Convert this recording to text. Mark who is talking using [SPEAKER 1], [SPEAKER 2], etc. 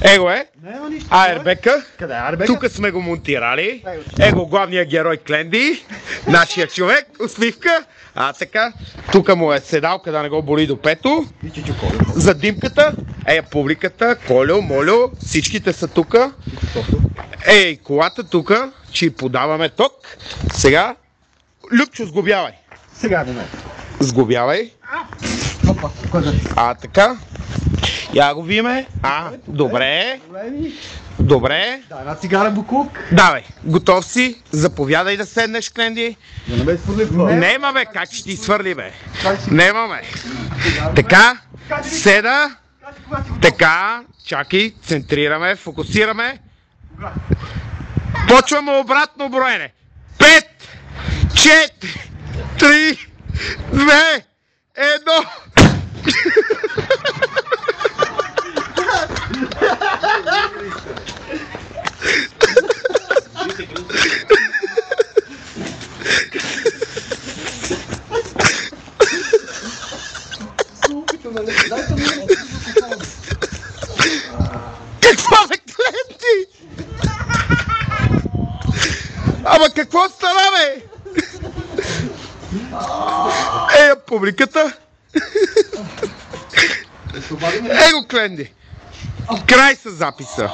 [SPEAKER 1] Его е.
[SPEAKER 2] Няма нищо.
[SPEAKER 1] Айрбека.
[SPEAKER 2] Къде е Айрбека?
[SPEAKER 1] Тук сме го монтирали. Его главният герой Кленди. Нашия човек. Усмивка. Така. Тук му е седалка да не го боли до пето. За димката. Публиката. Колю, Молю. Всичките са тук. Колата тук. Че подаваме ток. Сега. Любчо, сглобявай.
[SPEAKER 2] Сега да не.
[SPEAKER 1] Сглобявай. Така. Я го виме. Добре. Добре.
[SPEAKER 2] Дай една цигара буклук.
[SPEAKER 1] Давай. Готов си. Заповядай да седнеш, Кленди.
[SPEAKER 2] Да не ме свърли в
[SPEAKER 1] Нема, бе. Как ще ти свърли, бе? Нема, бе. Така. Седа. Така. Чакай. Центрираме. Фокусираме. Почваме обратно броене. 5, 4, 3, 2, 1. Какво, бе, Кленди? Ама какво стана, бе? Публиката. Его, Кленди. Край с записа.